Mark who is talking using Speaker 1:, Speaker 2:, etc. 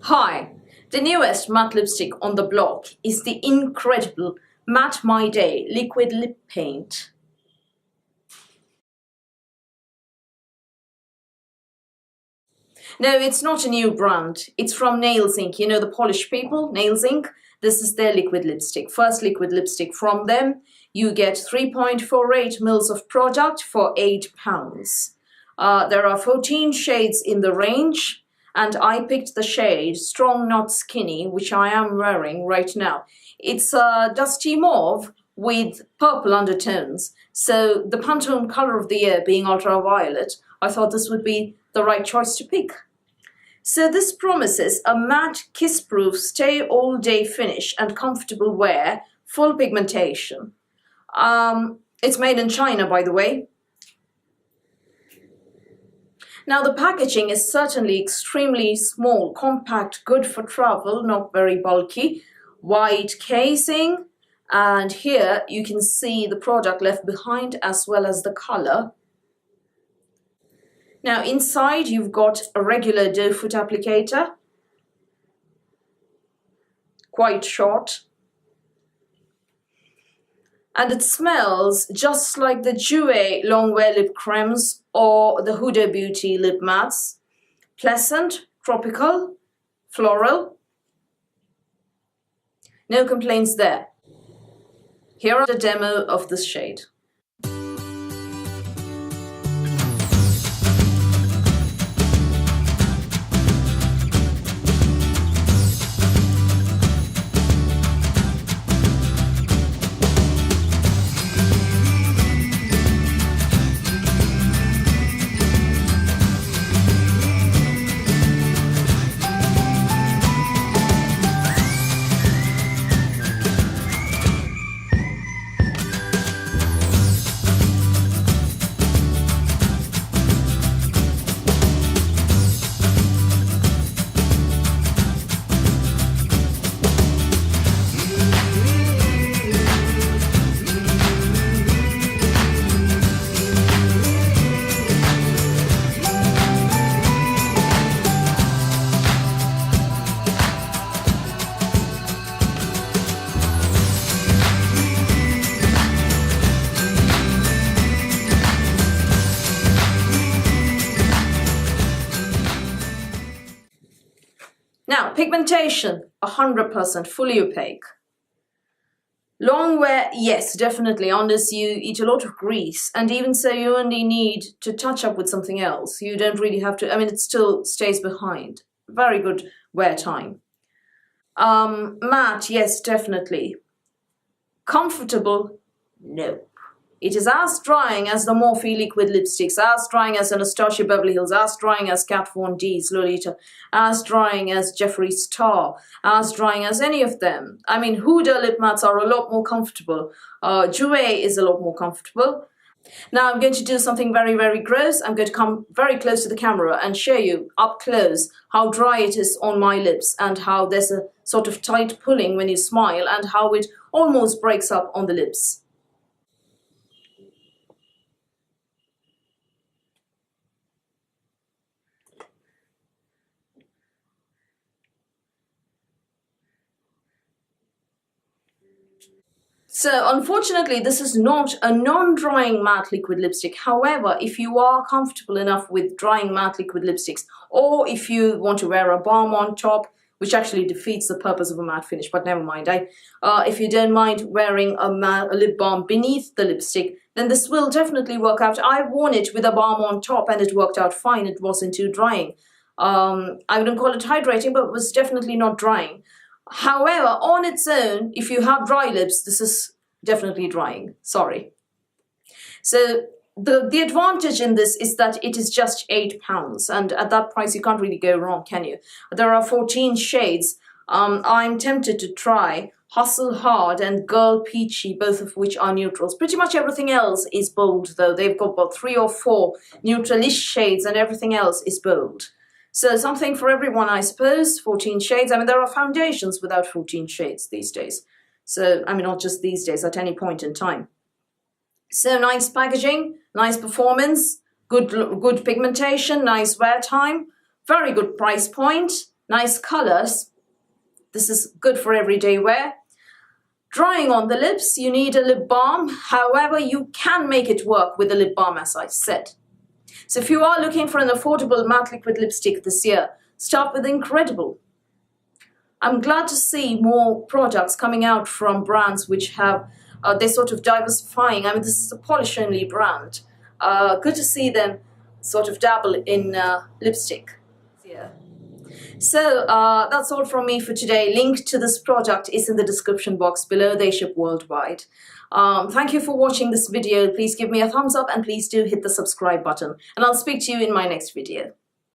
Speaker 1: Hi, the newest matte lipstick on the block is the incredible Matte My Day Liquid Lip Paint. No, it's not a new brand. It's from Nails Inc. You know the Polish people, Nails Inc. This is their liquid lipstick. First liquid lipstick from them. You get 3.48 mils of product for £8. There are 14 shades in the range. And I picked the shade Strong Not Skinny, which I am wearing right now. It's a dusty mauve with purple undertones. So the Pantone color of the year being ultraviolet, I thought this would be the right choice to pick. So this promises a matte, kiss-proof, stay-all-day finish and comfortable wear, full pigmentation. It's made in China, by the way. Now the packaging is certainly extremely small, compact, good for travel, not very bulky. White casing, and here you can see the product left behind as well as the color. Now inside you've got a regular doe foot applicator, quite short. And it smells just like the Jouer long wear lip creams or the Huda Beauty lip mattes. Pleasant, tropical, floral. No complaints there. Here are the demo of this shade. Now, pigmentation, 100% fully opaque. Long wear, yes, definitely, unless you eat a lot of grease. And even so, you only need to touch up with something else. You don't really have to, it still stays behind. Very good wear time. Matte, yes, definitely. Comfortable, no. It is as drying as the Morphe liquid lipsticks, as drying as Anastasia Beverly Hills, as drying as Kat Von D's Lolita, as drying as Jeffree Star, as drying as any of them. Huda lip mattes are a lot more comfortable. Jouer is a lot more comfortable. Now I'm going to do something very, very gross. I'm going to come very close to the camera and show you up close how dry it is on my lips and how there's a sort of tight pulling when you smile and how it almost breaks up on the lips. So unfortunately, this is not a non-drying matte liquid lipstick. However, if you are comfortable enough with drying matte liquid lipsticks, or if you want to wear a balm on top, which actually defeats the purpose of a matte finish, but never mind. If you don't mind wearing a lip balm beneath the lipstick, then this will definitely work out. I've worn it with a balm on top and it worked out fine. It wasn't too drying. I wouldn't call it hydrating, but it was definitely not drying. However, on its own, if you have dry lips, this is definitely drying. Sorry. So the advantage in this is that it is just £8, and at that price you can't really go wrong, can you? There are 14 shades. I'm tempted to try Hustle Hard and Girl Peachy, both of which are neutrals. Pretty much everything else is bold, though. They've got about 3 or 4 neutralish shades and everything else is bold. So something for everyone, I suppose. 14 shades. There are foundations without 14 shades these days. So, not just these days, at any point in time. So nice packaging, nice performance, good pigmentation, nice wear time, very good price point. nice colors. This is good for everyday wear. Drying on the lips, you need a lip balm. However, you can make it work with a lip balm, as I said. So if you are looking for an affordable matte liquid lipstick this year, start with INC.redible. I'm glad to see more products coming out from brands which have, they're sort of diversifying. I mean, this is a polish-only brand. Good to see them sort of dabble in lipstick. Yeah. So that's all from me for today. Link to this product is in the description box below. They ship worldwide. Thank you for watching this video. Please give me a thumbs up and please do hit the subscribe button. And I'll speak to you in my next video.